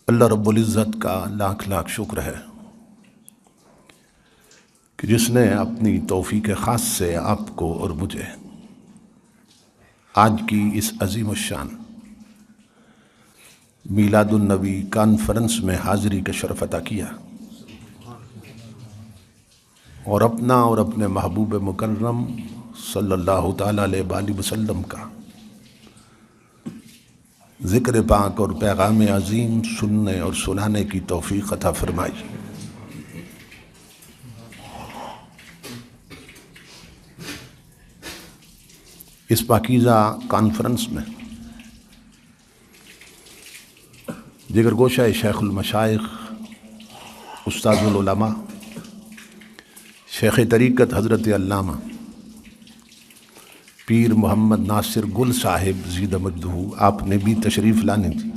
اللہ رب العزت کا لاکھ لاکھ شکر ہے کہ جس نے اپنی توفیق خاص سے آپ کو اور مجھے آج کی اس عظیم الشان میلاد النبی کانفرنس میں حاضری کا شرف عطا کیا اور اپنا اور اپنے محبوب مکرم صلی اللہ تعالیٰ علیہ وآلہ وسلم کا ذکر پاک اور پیغام عظیم سننے اور سنانے کی توفیق عطا فرمائی۔ اس پاکیزہ کانفرنس میں جگر گوشہ شیخ المشائخ استاد العلماء شیخ طریقت حضرت علامہ پیر محمد ناصر گل صاحب زیدہ مجدہ آپ نے بھی تشریف لانے تھی۔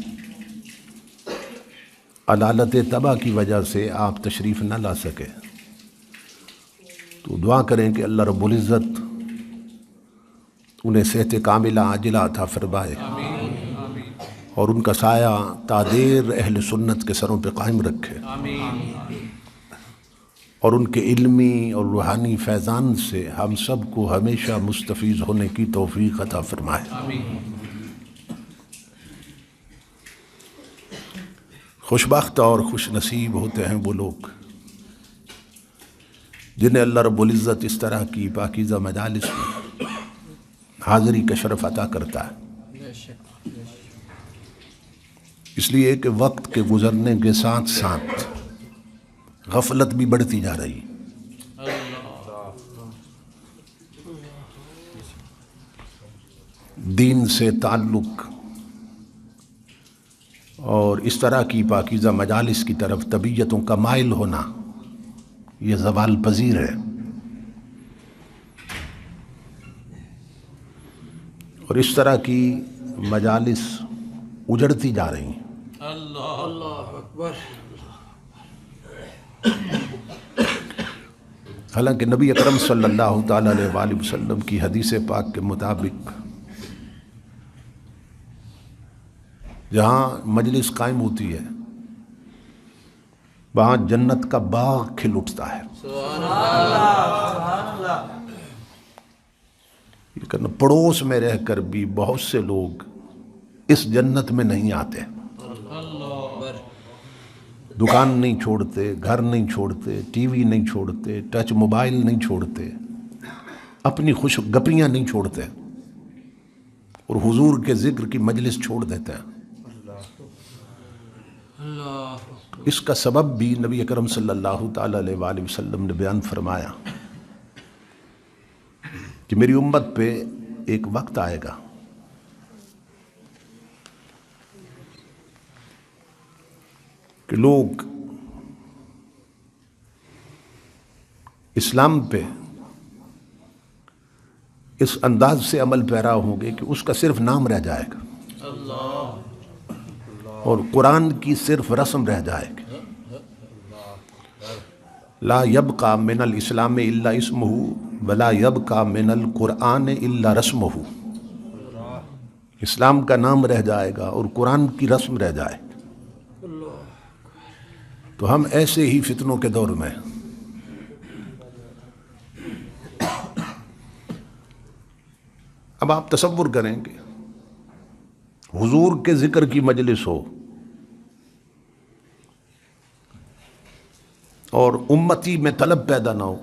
علالت تباہ کی وجہ سے آپ تشریف نہ لا سکے، تو دعا کریں کہ اللہ رب العزت انہیں صحت کاملہ عاجلہ عطا فرمائے اور ان کا سایہ تادیر اہل سنت کے سروں پہ قائم رکھے اور ان کے علمی اور روحانی فیضان سے ہم سب کو ہمیشہ مستفیض ہونے کی توفیق عطا فرمائے۔ خوشبخت اور خوش نصیب ہوتے ہیں وہ لوگ جنہیں اللہ رب العزت اس طرح کی پاکیزہ مجالس میں حاضری کا شرف عطا کرتا ہے، اس لیے کہ وقت کے گزرنے کے ساتھ ساتھ غفلت بھی بڑھتی جا رہی، دین سے تعلق اور اس طرح کی پاکیزہ مجالس کی طرف طبیعتوں کا مائل ہونا یہ زوال پذیر ہے، اور اس طرح کی مجالس اجڑتی جا رہی ہیں۔ اللہ اکبر۔ حالانکہ نبی اکرم صلی اللہ تعالیٰ علیہ وآلہ وسلم کی حدیث پاک کے مطابق جہاں مجلس قائم ہوتی ہے وہاں جنت کا باغ کھل اٹھتا ہے، لیکن پڑوس میں رہ کر بھی بہت سے لوگ اس جنت میں نہیں آتے، دکان نہیں چھوڑتے، گھر نہیں چھوڑتے، ٹی وی نہیں چھوڑتے، ٹچ موبائل نہیں چھوڑتے، اپنی خوش گپیاں نہیں چھوڑتے اور حضور کے ذکر کی مجلس چھوڑ دیتے ہیں۔ اس کا سبب بھی نبی اکرم صلی اللہ تعالیٰ علیہ وآلہ وسلم نے بیان فرمایا کہ میری امت پہ ایک وقت آئے گا کہ لوگ اسلام پہ اس انداز سے عمل پیرا ہوں گے کہ اس کا صرف نام رہ جائے گا اور قرآن کی صرف رسم رہ جائے گی۔ لا یبقى من الاسلام الا اسمہ ولا یبقى من القرآن الا رسمہ، اسلام کا نام رہ جائے گا اور قرآن کی رسم رہ جائے گی۔ تو ہم ایسے ہی فتنوں کے دور میں اب آپ تصور کریں کہ حضور کے ذکر کی مجلس ہو اور امتی میں طلب پیدا نہ ہو،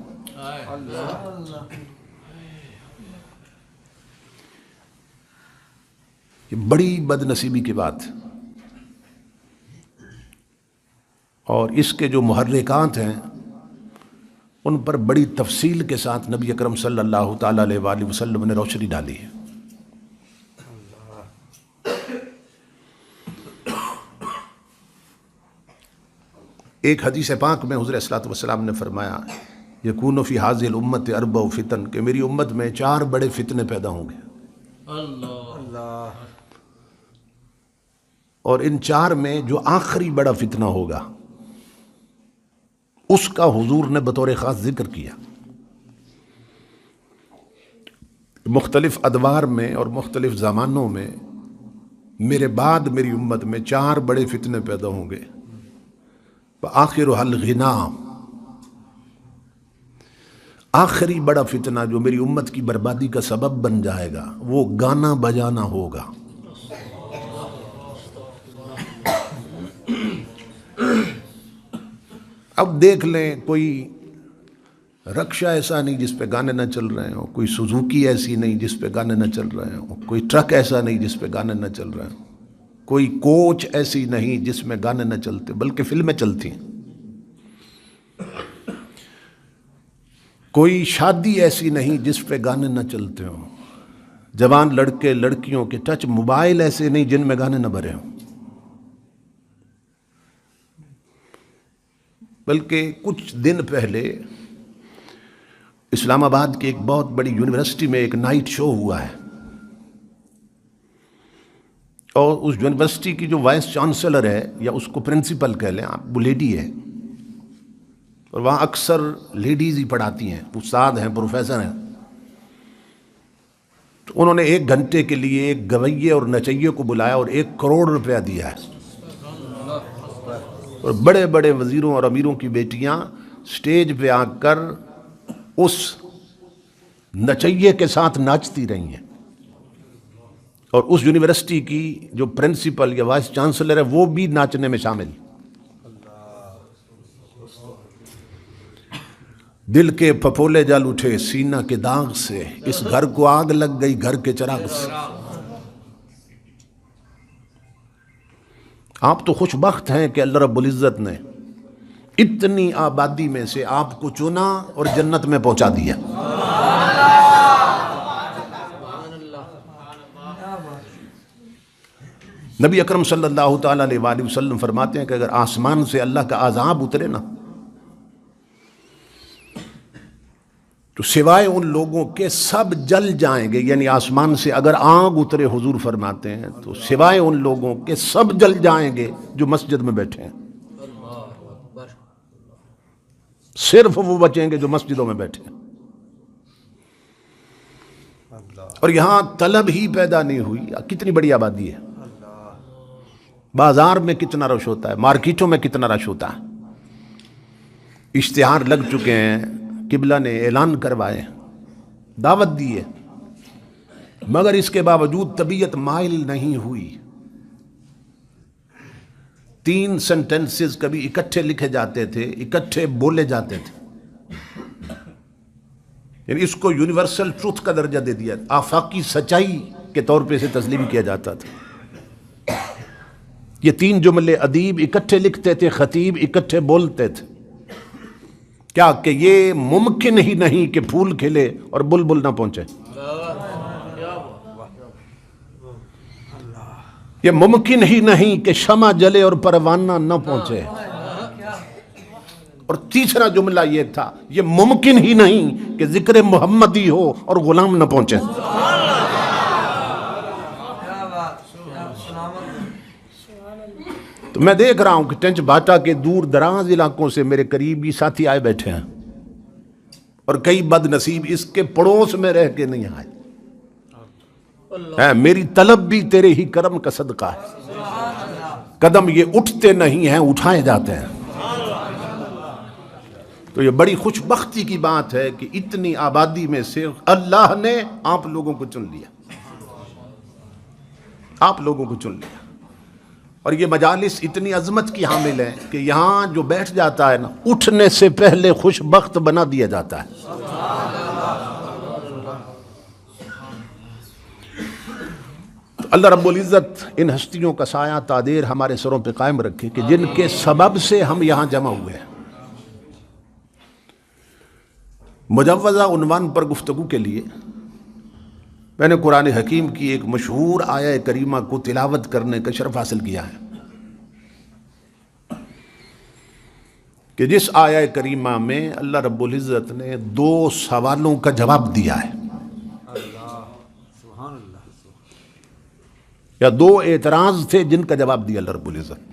یہ بڑی بد نصیبی کی بات ہے، اور اس کے جو محرکات ہیں ان پر بڑی تفصیل کے ساتھ نبی اکرم صلی اللہ تعالیٰ علیہ وآلہ وسلم نے روشنی ڈالی ہے۔ ایک حدیث پاک میں حضور صلی اللہ علیہ وسلم نے فرمایا یکون فی ھذہ الامت اربع فتن، کہ میری امت میں 4 بڑے فتنے پیدا ہوں گے، اور ان 4 میں جو آخری بڑا فتنہ ہوگا اس کا حضور نے بطور خاص ذکر کیا۔ مختلف ادوار میں اور مختلف زمانوں میں میرے بعد میری امت میں 4 بڑے فتنے پیدا ہوں گے. آخر حل غنا، آخری بڑا فتنہ جو میری امت کی بربادی کا سبب بن جائے گا وہ گانا بجانا ہوگا. اب دیکھ لیں، کوئی رکشہ ایسا نہیں جس پہ گانے نہ چل رہے ہوں، کوئی سوزوکی ایسی نہیں جس پہ گانے نہ چل رہے ہوں، کوئی ٹرک ایسا نہیں جس پہ گانے نہ چل رہے ہوں، کوئی کوچ ایسی نہیں جس میں گانے نہ چلتے بلکہ فلمیں چلتی ہیں، کوئی شادی ایسی نہیں جس پہ گانے نہ چلتے ہوں، جوان لڑکے لڑکیوں کے ٹچ موبائل ایسے نہیں جن میں گانے نہ بھرے ہوں. بلکہ کچھ دن پہلے اسلام آباد کی ایک بہت بڑی یونیورسٹی میں ایک نائٹ شو ہوا ہے، اور اس یونیورسٹی کی جو وائس چانسلر ہے یا اس کو پرنسپل کہہ لیں آپ، وہ لیڈی ہے، اور وہاں اکثر لیڈیز ہی پڑھاتی ہیں، استاد ہیں، پروفیسر ہیں. تو انہوں نے 1 گھنٹے کے لیے ایک گویے اور نچیے کو بلایا اور 1 کروڑ روپیہ دیا ہے، اور بڑے بڑے وزیروں اور امیروں کی بیٹیاں سٹیج پہ آ کر اس نچیے کے ساتھ ناچتی رہی ہیں، اور اس یونیورسٹی کی جو پرنسپل یا وائس چانسلر ہے وہ بھی ناچنے میں شامل. دل کے پھپھولے جل اٹھے سینہ کے داغ سے، اس گھر کو آگ لگ گئی گھر کے چراغ سے. آپ تو خوش بخت ہیں کہ اللہ رب العزت نے اتنی آبادی میں سے آپ کو چنا اور جنت میں پہنچا دیا. نبی اکرم صلی اللہ تعالیٰ علیہ وآلہ وسلم فرماتے ہیں کہ اگر آسمان سے اللہ کا عذاب اترے نا تو سوائے ان لوگوں کے سب جل جائیں گے. یعنی آسمان سے اگر آگ اترے، حضور فرماتے ہیں، تو سوائے ان لوگوں کے سب جل جائیں گے جو مسجد میں بیٹھے ہیں. صرف وہ بچیں گے جو مسجدوں میں بیٹھے ہیں. اور یہاں طلب ہی پیدا نہیں ہوئی، کتنی بڑی آبادی ہے، بازار میں کتنا رش ہوتا ہے، مارکیٹوں میں کتنا رش ہوتا ہے. اشتہار لگ چکے ہیں، قبلہ نے اعلان کروائے، دعوت دی ہے، مگر اس کے باوجود طبیعت مائل نہیں ہوئی. 3 سینٹنسز کبھی اکٹھے لکھے جاتے تھے، اکٹھے بولے جاتے تھے، یعنی اس کو یونیورسل ٹروتھ کا درجہ دے دیا، آفاقی سچائی کے طور پہ اسے تسلیم کیا جاتا تھا. یہ 3 جملے ادیب اکٹھے لکھتے تھے، خطیب اکٹھے بولتے تھے. کیا کہ یہ ممکن ہی نہیں کہ پھول کھلے اور بلبل نہ پہنچے، یہ ممکن ہی نہیں کہ شمع جلے اور پروانہ نہ پہنچے. اور تیسرا جملہ یہ تھا، یہ ممکن ہی نہیں کہ ذکر محمدی ہو اور غلام نہ پہنچے. تو میں دیکھ رہا ہوں کہ ٹنچ باٹا کے دور دراز علاقوں سے میرے قریبی ساتھی آئے بیٹھے ہیں، اور کئی بد نصیب اس کے پڑوس میں رہ کے نہیں آئے. میری طلب بھی تیرے ہی کرم کا صدقہ ہے. قدم یہ اٹھتے نہیں ہیں، اٹھائے جاتے ہیں. تو یہ بڑی خوش بختی کی بات ہے کہ اتنی آبادی میں سے اللہ نے آپ لوگوں کو چن لیا، آپ لوگوں کو چن لیا. اور یہ مجالس اتنی عظمت کی حامل ہے کہ یہاں جو بیٹھ جاتا ہے نا، اٹھنے سے پہلے خوش بخت بنا دیا جاتا ہے. تو اللہ رب العزت ان ہستیوں کا سایہ تادیر ہمارے سروں پہ قائم رکھے کہ جن کے سبب سے ہم یہاں جمع ہوئے ہیں. مجوزہ عنوان پر گفتگو کے لیے میں نے قرآن حکیم کی ایک مشہور آیہ کریمہ کو تلاوت کرنے کا شرف حاصل کیا ہے کہ جس آیہ کریمہ میں اللہ رب العزت نے 2 سوالوں کا جواب دیا ہے، یا 2 اعتراض تھے جن کا جواب دیا اللہ رب العزت.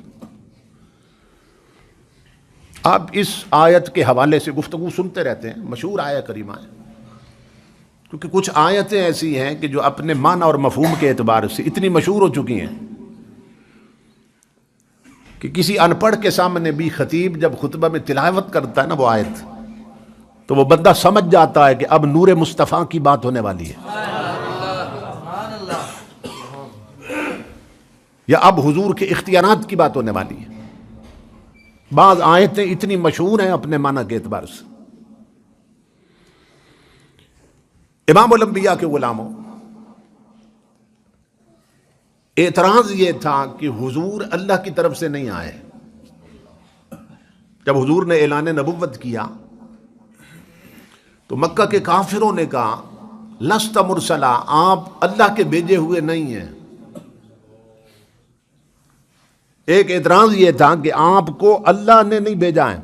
آپ اس آیت کے حوالے سے گفتگو سنتے رہتے ہیں، مشہور آیہ کریمہ ہے، کیونکہ کچھ آیتیں ایسی ہیں کہ جو اپنے معنی اور مفہوم کے اعتبار سے اتنی مشہور ہو چکی ہیں کہ کسی ان پڑھ کے سامنے بھی خطیب جب خطبہ میں تلاوت کرتا ہے نا وہ آیت، تو وہ بندہ سمجھ جاتا ہے کہ اب نور مصطفیٰ کی بات ہونے والی ہے، یا اب حضور کے اختیارات کی بات ہونے والی ہے۔ بعض آیتیں اتنی مشہور ہیں اپنے معنی کے اعتبار سے۔ امام الانبیاء کے غلاموں، اعتراض یہ تھا کہ حضور اللہ کی طرف سے نہیں آئے۔ جب حضور نے اعلان نبوت کیا تو مکہ کے کافروں نے کہا لست مرسلا، آپ اللہ کے بھیجے ہوئے نہیں ہیں۔ ایک اعتراض یہ تھا کہ آپ کو اللہ نے نہیں بھیجا ہے،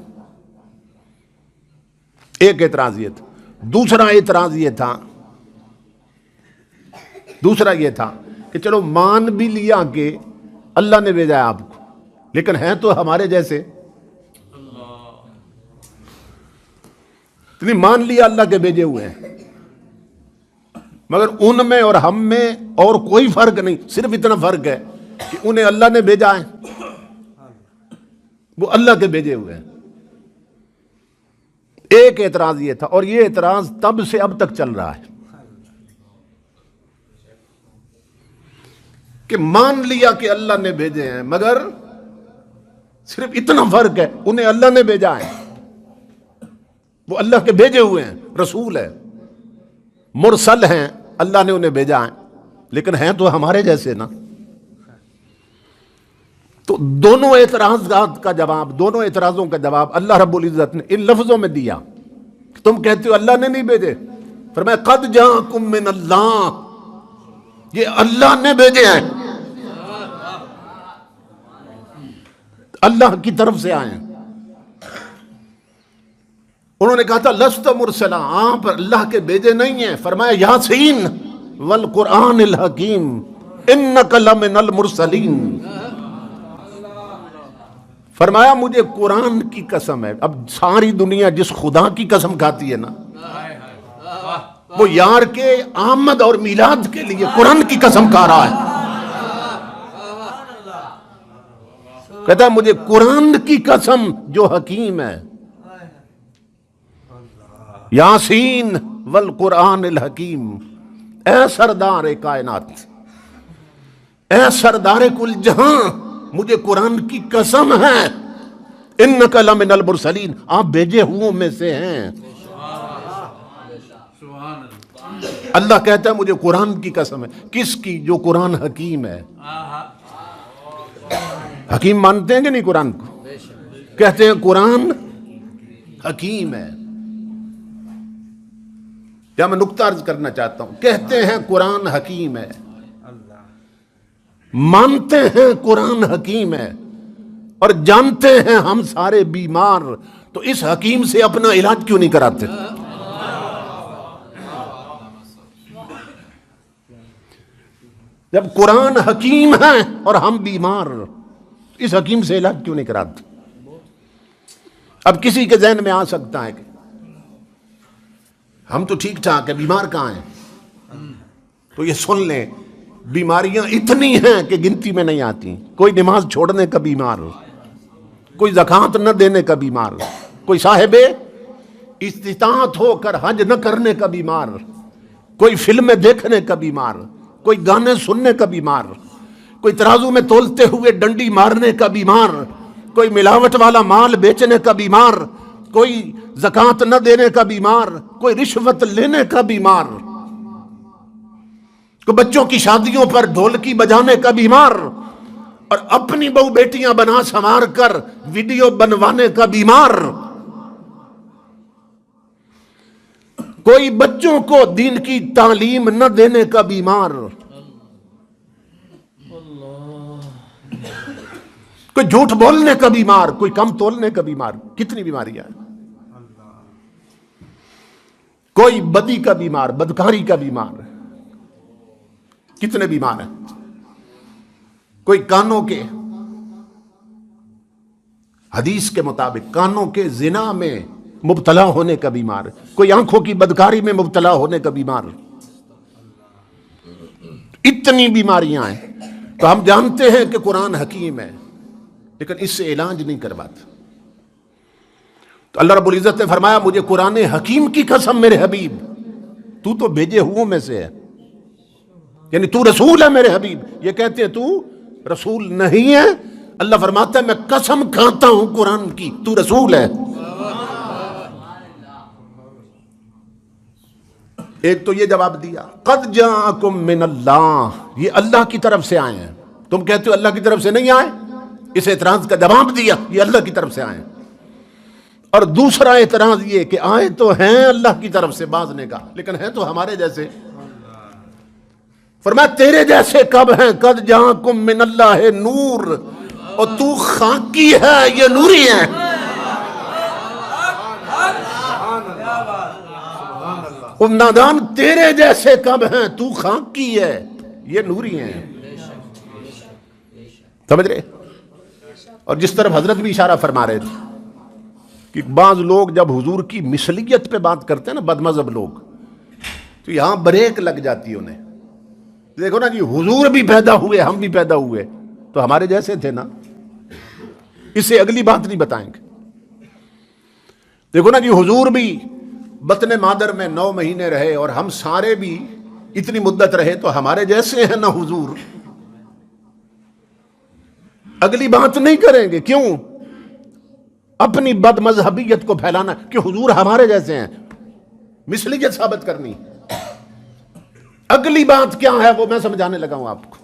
ایک اعتراض یہ تھا۔ دوسرا اعتراض یہ تھا کہ چلو مان بھی لیا کہ اللہ نے بھیجا ہے آپ کو، لیکن ہیں تو ہمارے جیسے، نہیں مان لیا اللہ کے بھیجے ہوئے ہیں، مگر ان میں اور ہم میں اور کوئی فرق نہیں، صرف اتنا فرق ہے کہ انہیں اللہ نے بھیجا ہے، وہ اللہ کے بھیجے ہوئے ہیں۔ ایک اعتراض یہ تھا، اور یہ اعتراض تب سے اب تک چل رہا ہے کہ مان لیا کہ اللہ نے بھیجے ہیں، مگر صرف اتنا فرق ہے انہیں اللہ نے بھیجا ہے، وہ اللہ کے بھیجے ہوئے ہیں، رسول ہے، مرسل ہیں، اللہ نے انہیں بھیجا ہے، لیکن ہیں تو ہمارے جیسے نا۔ تو دونوں اعتراضات کا جواب، دونوں اعتراضوں کا جواب اللہ رب العزت نے ان لفظوں میں دیا۔ تم کہتے ہو اللہ نے نہیں بھیجے، فرمایا قد جاءکم من اللہ، یہ اللہ نے بھیجے ہیں، اللہ کی طرف سے آئے ہیں۔ انہوں نے کہا تھا لست مرسلا، آپ اللہ کے بھیجے نہیں ہیں، فرمایا یاسین والقرآن الحکیم انک لمن المرسلین، فرمایا مجھے قرآن کی قسم ہے۔ اب ساری دنیا جس خدا کی قسم کھاتی ہے نا، وہ یار کے آمد اور میلاد کے لیے قرآن کی قسم کھا رہا ہے، کہتا ہے مجھے قرآن کی قسم جو حکیم ہے، یاسین والقرآن الحکیم، اے سردار کائنات، اے سردار کل جہاں، مجھے قرآن کی قسم ہے، انک لمن المرسلین، آپ بھیجے ہوں میں سے ہیں۔ اللہ کہتا ہے مجھے قرآن کی قسم ہے، کس کی؟ جو قرآن حکیم ہے۔ حکیم مانتے ہیں کہ نہیں قرآن کو؟ کہتے ہیں قرآن حکیم ہے۔ یا میں نقطہ عرض کرنا چاہتا ہوں، کہتے ہیں قرآن حکیم ہے، مانتے ہیں قرآن حکیم ہے، اور جانتے ہیں ہم سارے بیمار، تو اس حکیم سے اپنا علاج کیوں نہیں کراتے؟ جب قرآن حکیم ہے اور ہم بیمار، اس حکیم سے علاج کیوں نہیں کراتے؟ اب کسی کے ذہن میں آ سکتا ہے کہ ہم تو ٹھیک ٹھاک ہے، بیمار کہاں ہیں؟ تو یہ سن لیں، بیماریاں اتنی ہیں کہ گنتی میں نہیں آتی۔ کوئی نماز چھوڑنے کا بیمار، کوئی زکوٰۃ نہ دینے کا بیمار، کوئی صاحب استطاعت ہو کر حج نہ کرنے کا بیمار، کوئی فلمیں دیکھنے کا بیمار، کوئی گانے سننے کا بیمار، کوئی ترازو میں تولتے ہوئے ڈنڈی مارنے کا بیمار، کوئی ملاوٹ والا مال بیچنے کا بیمار، کوئی زکوٰۃ نہ دینے کا بیمار، کوئی رشوت لینے کا بیمار، کوئی بچوں کی شادیوں پر ڈھولکی بجانے کا بیمار، اور اپنی بہو بیٹیاں بنا سنوار کر ویڈیو بنوانے کا بیمار، کوئی بچوں کو دین کی تعلیم نہ دینے کا بیمار، کوئی جھوٹ بولنے کا بیمار، کوئی کم تولنے کا بیمار۔ کتنی بیماریاں ہیں؟ کوئی بدی کا بیمار، بدکاری کا بیمار، کتنے بیمار ہیں؟ کوئی کانوں کے، حدیث کے مطابق کانوں کے زنا میں مبتلا ہونے کا بیمار، کوئی آنکھوں کی بدکاری میں مبتلا ہونے کا بیمار۔ اتنی بیماریاں ہیں، تو ہم جانتے ہیں کہ قرآن حکیم ہے، لیکن اس سے علاج نہیں کرواتے. تو اللہ رب العزت نے فرمایا مجھے قرآن حکیم کی قسم میرے حبیب تو تو بھیجے ہوں میں سے ہے، یعنی تو رسول ہے میرے حبیب. یہ کہتے ہیں تو رسول نہیں ہے، اللہ فرماتا ہے میں قسم کھاتا ہوں قرآن کی تو رسول ہے. ایک تو یہ جواب دیا قد جاءکم من اللہ، یہ اللہ کی طرف سے آئے ہیں. تم کہتے ہو اللہ کی طرف سے نہیں آئے، اس اعتراض کا جواب دیا یہ اللہ کی طرف سے آئے ہیں. اور دوسرا اعتراض یہ کہ آئے تو ہیں اللہ کی طرف سے بعض نے کہا، لیکن ہیں تو ہمارے جیسے. فرمایا تیرے جیسے کب ہیں، قد جاءکم من اللہ نور، اور تو خاکی ہے یہ نوری ہے. نادان تیرے جیسے کب ہیں، تو خاکی ہے یہ نوری ہیں. سمجھ رہے؟ اور جس طرف حضرت بھی اشارہ فرما رہے تھے کہ بعض لوگ جب حضور کی مثلیت پہ بات کرتے ہیں نا، بد مذہب لوگ، تو یہاں بریک لگ جاتی ہے انہیں. دیکھو نا جی حضور بھی پیدا ہوئے ہم بھی پیدا ہوئے تو ہمارے جیسے تھے نا، اس سے اگلی بات نہیں بتائیں گے. دیکھو نا جی حضور بھی بطن مادر میں 9 مہینے رہے اور ہم سارے بھی اتنی مدت رہے تو ہمارے جیسے ہیں نا حضور. اگلی بات نہیں کریں گے. کیوں؟ اپنی بد مذہبیت کو پھیلانا کہ حضور ہمارے جیسے ہیں، مثلیت ثابت کرنی. اگلی بات کیا ہے وہ میں سمجھانے لگا ہوں آپ کو.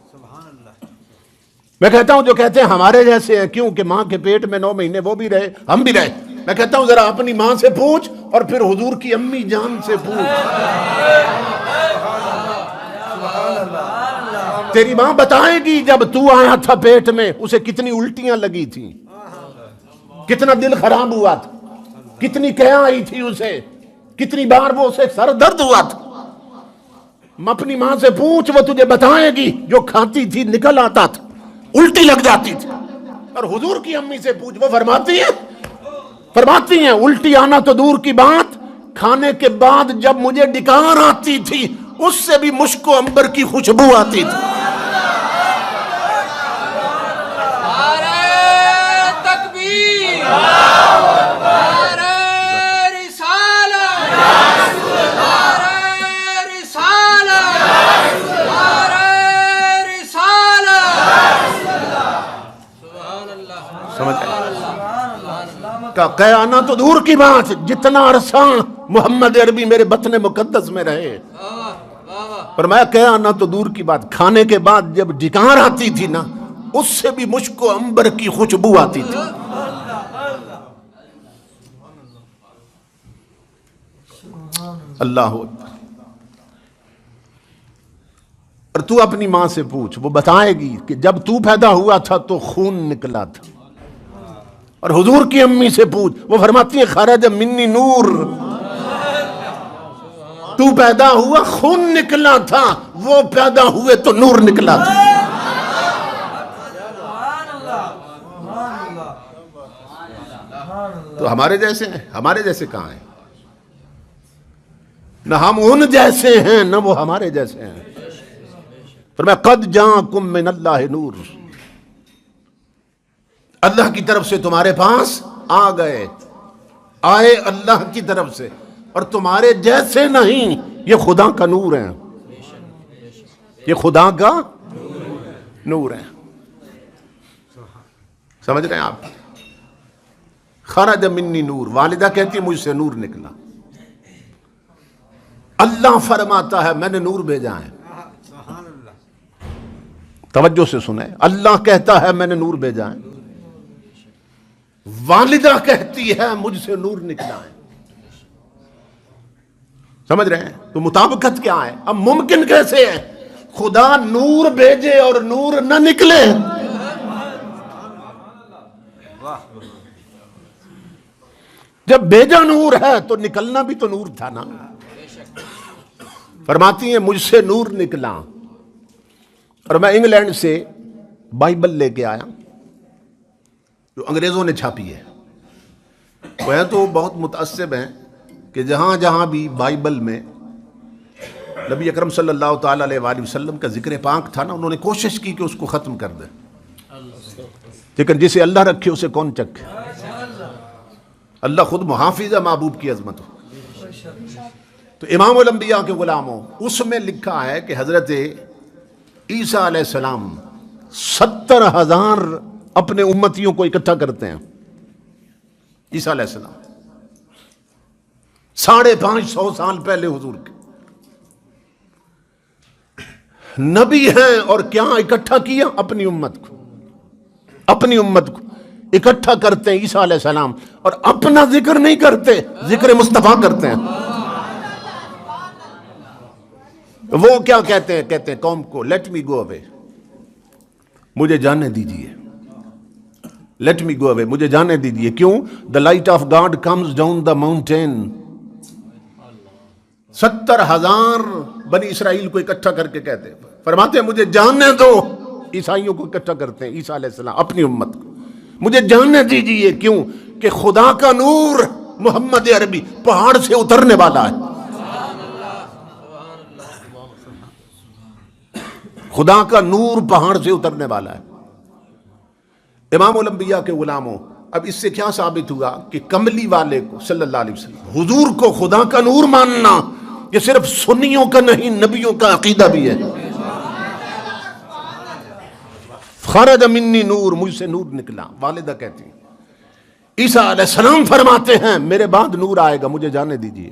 میں کہتا ہوں جو کہتے ہیں ہمارے جیسے ہیں کیوں کہ ماں کے پیٹ میں 9 مہینے وہ بھی رہے ہم بھی رہے. میں کہتا ہوں ذرا اپنی ماں سے پوچھ اور پھر حضور کی امی جان سے پوچھ. تیری ماں بتائے گی جب تو آیا تھا پیٹ میں اسے کتنی الٹیاں لگی تھیں، کتنا دل خراب ہوا تھا، کتنی قے آئی تھی اسے، کتنی بار وہ اسے سر درد ہوا تھا. اپنی ماں سے پوچھ وہ تجھے بتائے گی جو کھاتی تھی نکل آتا تھا، الٹی لگ جاتی تھی. اور حضور کی امی سے پوچھ وہ فرماتی ہیں الٹی آنا تو دور کی بات، کھانے کے بعد جب مجھے ڈکار آتی تھی اس سے بھی مشک و عنبر کی خوشبو آتی تھی. قیانا تو دور کی بات، جتنا عرصہ محمد عربی میرے بطن مقدس میں رہے. پر میں قیانا تو دور کی بات، کھانے کے بعد جب ڈکار آتی تھی نا اس سے بھی مشک و عنبر کی خوشبو آتی تھی. اللہ اکبر. اور تو اپنی ماں سے پوچھ وہ بتائے گی کہ جب تو پیدا ہوا تھا تو خون نکلا تھا. اور حضور کی امی سے پوچھ وہ فرماتی ہیں خرج منی نور، تو پیدا ہوا خون نکلا تھا، وہ پیدا ہوئے تو نور نکلا تھا. تو ہمارے جیسے ہیں، ہمارے جیسے کہاں ہیں؟ نہ ہم ان جیسے ہیں نہ وہ ہمارے جیسے ہیں. فرمایا قد جاءکم من اللہ نور، اللہ کی طرف سے تمہارے پاس آ گئے، آئے اللہ کی طرف سے، اور تمہارے جیسے نہیں، یہ خدا کا نور ہے، یہ خدا کا نور ہے. سمجھ رہے ہیں آپ؟ خرج منی نور، والدہ کہتی ہے مجھ سے نور نکلا. اللہ فرماتا ہے میں نے نور بھیجا ہے. توجہ سے سنیں، اللہ کہتا ہے میں نے نور بھیجا ہے، والدہ کہتی ہے مجھ سے نور نکلا ہے. سمجھ رہے ہیں؟ تو مطابقت کیا ہے؟ اب ممکن کیسے ہے خدا نور بھیجے اور نور نہ نکلے؟ جب بھیجا نور ہے تو نکلنا بھی تو نور تھا نا. فرماتی ہیں مجھ سے نور نکلا. اور میں انگلینڈ سے بائبل لے کے آیا جو انگریزوں نے چھاپی ہے. وہ تو بہت متعصب ہیں کہ جہاں جہاں بھی بائبل میں نبی اکرم صلی اللہ تعالی علیہ وآلہ وسلم کا ذکر پاک تھا نا، انہوں نے کوشش کی کہ اس کو ختم کر دیں. لیکن جسے اللہ رکھے اسے کون چکھے؟ اللہ خود محافظ ہے محبوب کی عظمت ہو. تو امام الانبیاء کے غلاموں، اس میں لکھا ہے کہ حضرت عیسیٰ علیہ السلام 70,000 اپنے امتیوں کو اکٹھا کرتے ہیں. عیسیٰ علیہ السلام 550 سال پہلے حضور کے نبی ہیں، اور کیا اکٹھا کیا؟ اپنی امت کو اکٹھا کرتے ہیں عیسیٰ علیہ السلام، اور اپنا ذکر نہیں کرتے، ذکر مصطفیٰ کرتے ہیں. وہ کیا کہتے ہیں قوم کو، لیٹ می گو اوے، مجھے جانے دیجئے، لیٹ می گو اوے، مجھے جانے دیجئے. کیوں؟ The light of God comes down the mountain. 70,000 بنی اسرائیل کو اکٹھا کر کے کہتے ہیں، فرماتے ہیں مجھے جاننے دو. عیسائیوں کو اکٹھا کرتے ہیں عیسیٰ علیہ السلام اپنی امت کو، مجھے جاننے دیجئے. کیوں؟ کہ خدا کا نور محمد عربی پہاڑ سے اترنے والا ہے. خدا کا نور پہاڑ سے اترنے والا ہے. امام الانبیاء کے غلاموں، اب اس سے کیا ثابت ہوا کہ کملی والے کو صلی اللہ علیہ وسلم، حضور کو خدا کا نور ماننا یہ صرف سنیوں کا نہیں، نبیوں کا عقیدہ بھی ہے. خرج منی نور، مجھ سے نور نکلا. والدہ کہتی ہیں عیسیٰ علیہ السلام فرماتے ہیں میرے بعد نور آئے گا، مجھے جانے دیجئے.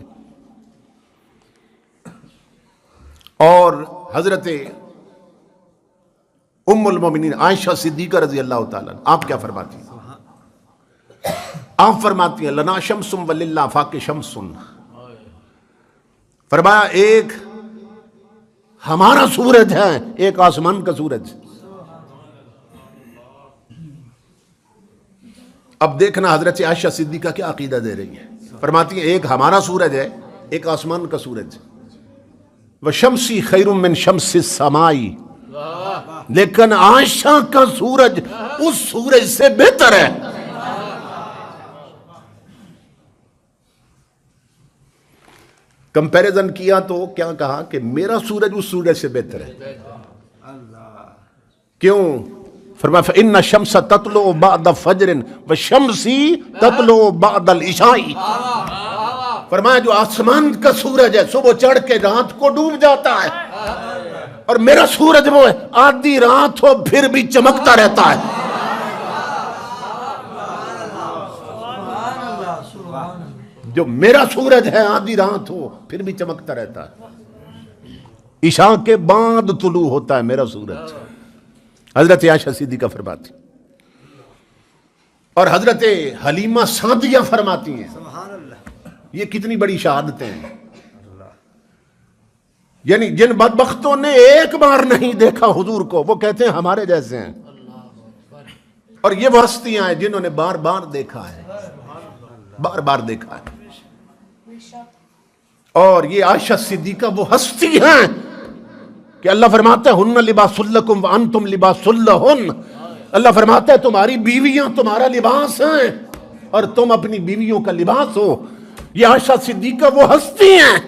اور حضرت ام المومنین عائشہ صدیقہ رضی اللہ تعالیٰ آپ کیا فرماتی ہیں؟ آپ فرماتی ہیں لنا شمس وللہ فاق شمس. فرمایا ایک ہمارا سورج ہے، ایک آسمان کا سورج. اب دیکھنا حضرت عائشہ صدیقہ کیا عقیدہ دے رہی ہے. فرماتی ہیں ایک ہمارا سورج ہے، ایک آسمان کا سورج. وَشَمْسِ خَيْرٌ مِّن شَمْسِ السَّمَاءِ، لیکن عائشہ کا سورج اس سورج سے بہتر ہے. کمپیریزن کیا تو کیا کہا کہ میرا سورج اس سورج سے بہتر ہے. کیوں؟ فرمایا فَإِنَّ الشَّمْسَ تَطْلُعُ بَعْدَ فَجْرٍ وَالشَّمْسِ تَطْلُعُ بَعْدَ الْعِشَاءِ. فرمایا جو آسمان کا سورج ہے صبح چڑھ کے رات کو ڈوب جاتا ہے، اور میرا سورج وہ ہے آدھی رات ہو پھر بھی چمکتا رہتا ہے. جو میرا سورج ہے آدھی رات ہو پھر بھی چمکتا رہتا ہے. عشاء کے بعد طلوع ہوتا ہے میرا سورج. حضرت عائشہ صدیقہ فرماتی. اور حضرت حلیمہ سعدیہ فرماتی ہیں، یہ کتنی بڑی شہادتیں ہیں. یعنی جن بدبختوں نے ایک بار نہیں دیکھا حضور کو، وہ کہتے ہیں ہمارے جیسے ہیں. اور یہ وہ ہستیاں ہیں جنہوں نے بار بار دیکھا ہے، بار بار دیکھا ہے. اور یہ عائشہ صدیقہ وہ ہستی ہیں کہ اللہ فرماتا ہے ہن لباس لکم وانتم لباس لہن. اللہ فرماتا ہے تمہاری بیویاں تمہارا لباس ہیں اور تم اپنی بیویوں کا لباس ہو. یہ عائشہ صدیقہ وہ ہستی ہیں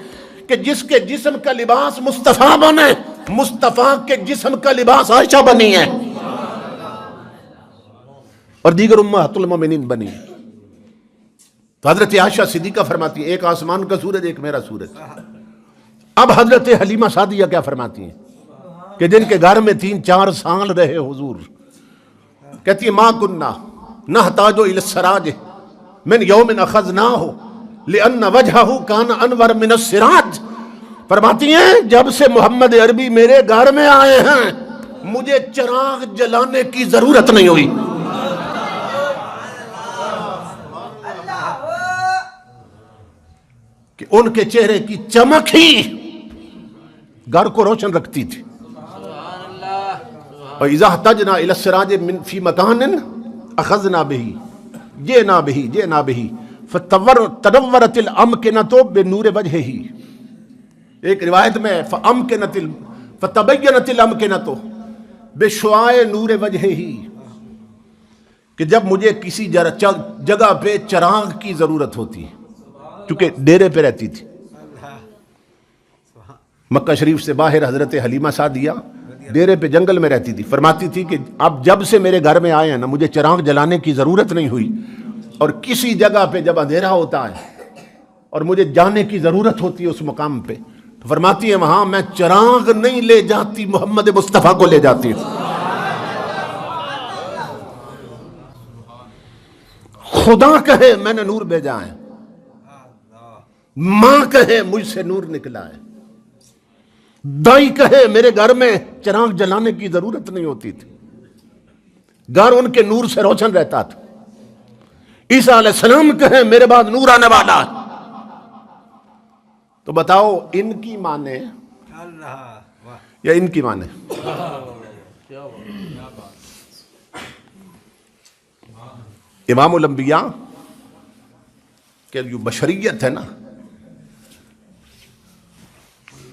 کہ جس کے جسم کا لباس مصطفیٰ بنے، مصطفیٰ کے جسم کا لباس عائشہ بنی ہے، اور دیگر امہات المومنین بنی. تو حضرت عائشہ صدیقہ فرماتی ہیں ایک آسمان کا سورج ایک میرا سورج. اب حضرت حلیمہ سعدیہ کیا فرماتی ہیں کہ جن کے گھر میں 3-4 سال رہے حضور، کہتی ہیں ما کننا نحتاج الی السراج من یوم اخذناہ لأن وجہہ کان انور من السراج. فرماتی ہیں جب سے محمد عربی میرے گھر میں آئے ہیں مجھے چراغ جلانے کی ضرورت نہیں ہوئی. کہ ان کے چہرے کی چمک ہی گھر کو روشن رکھتی تھی. وَإِذَا احْتَجْنَا إِلَى السِّرَاجِ فِي مَكَانٍ أَخَذْنَا بِهِ جِئْنَا بِهِ فَتَنَوَّرَتِ الْأَمْكِنَةُ بِنُورِ وَجْهِهِ. ایک روایت میں فَتَبَيَّنَتِ الْأَمْكِنَةُ بِشُعَاعِ نُورِ وَجْهِهِ، کہ جب مجھے کسی جگہ پہ چراغ کی ضرورت ہوتی چونکہ ڈیرے پہ رہتی تھی، مکہ شریف سے باہر حضرت حلیمہ سعدیہ ڈیرے پہ جنگل میں رہتی تھی. فرماتی تھی کہ اب جب سے میرے گھر میں آئے ہیں نا مجھے چراغ جلانے کی ضرورت نہیں ہوئی, اور کسی جگہ پہ جب اندھیرا ہوتا ہے اور مجھے جانے کی ضرورت ہوتی ہے اس مقام پہ, تو فرماتی ہے وہاں میں چراغ نہیں لے جاتی, محمد مصطفیٰ کو لے جاتی ہوں. خدا کہے میں نے نور بھیجا ہے, ماں کہے مجھ سے نور نکلا ہے, دائی کہے میرے گھر میں چراغ جلانے کی ضرورت نہیں ہوتی تھی, گھر ان کے نور سے روشن رہتا تھا. عیسیٰ علیہ السلام کہے میرے بعد نور آنے والا ہے. تو بتاؤ ان کی مانے یا ان کی مانے؟ امام الانبیاء کہ جو بشریت ہے نا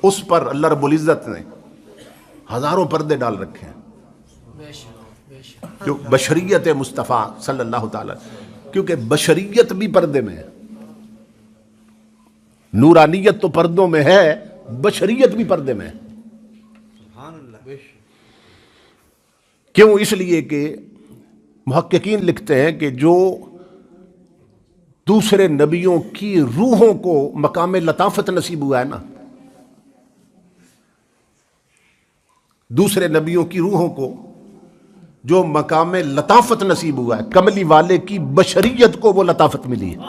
اس پر اللہ رب العزت نے ہزاروں پردے ڈال رکھے ہیں, جو بشریت مصطفیٰ صلی اللہ تعالی, کیونکہ بشریت بھی پردے میں ہے, نورانیت تو پردوں میں ہے, بشریت بھی پردے میں ہے. کیوں؟ اس لیے کہ محققین لکھتے ہیں کہ جو دوسرے نبیوں کی روحوں کو مقام لطافت نصیب ہوا ہے نا, دوسرے نبیوں کی روحوں کو جو مقام لطافت نصیب ہوا ہے, کملی والے کی بشریت کو وہ لطافت ملی ہے.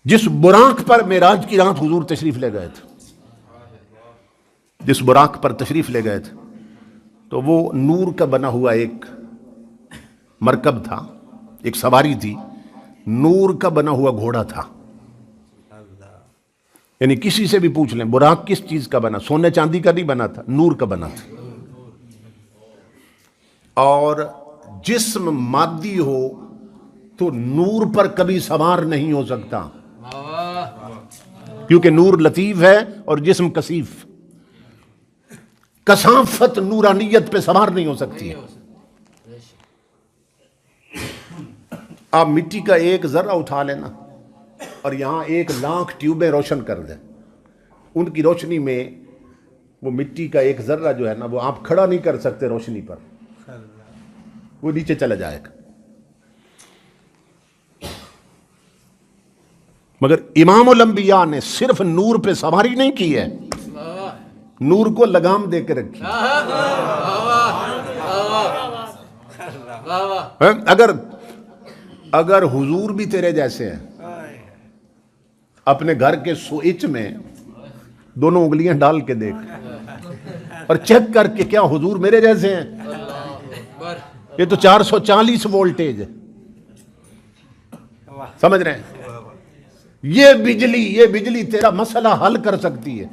جس براق پر معراج کی رات حضور تشریف لے گئے تھے, جس براق پر تشریف لے گئے تھے, تو وہ نور کا بنا ہوا ایک مرکب تھا, ایک سواری تھی, نور کا بنا ہوا گھوڑا تھا. یعنی کسی سے بھی پوچھ لیں براق کس چیز کا بنا, سونے چاندی کا نہیں بنا تھا, نور کا بنا تھا. اور جسم مادی ہو تو نور پر کبھی سوار نہیں ہو سکتا, کیونکہ نور لطیف ہے اور جسم کثیف. کثافت نورانیت پہ سوار نہیں ہو سکتی ہے. آپ مٹی کا ایک ذرہ اٹھا لینا اور یہاں 1,00,000 ٹیوبیں روشن کر دیں, ان کی روشنی میں وہ مٹی کا ایک ذرہ جو ہے نا وہ آپ کھڑا نہیں کر سکتے روشنی پر, وہ نیچے چلا جائے گا. مگر امام الانبیاء نے صرف نور پہ سواری نہیں کی ہے, نور کو لگام دے کے رکھی. اگر حضور بھی تیرے جیسے ہیں, اپنے گھر کے سوئچ میں دونوں انگلیاں ڈال کے دیکھ اور چیک کر کے کیا حضور میرے جیسے ہیں. یہ تو 440 وولٹیج ہے, سمجھ رہے ہیں؟ یہ بجلی تیرا مسئلہ حل کر سکتی ہے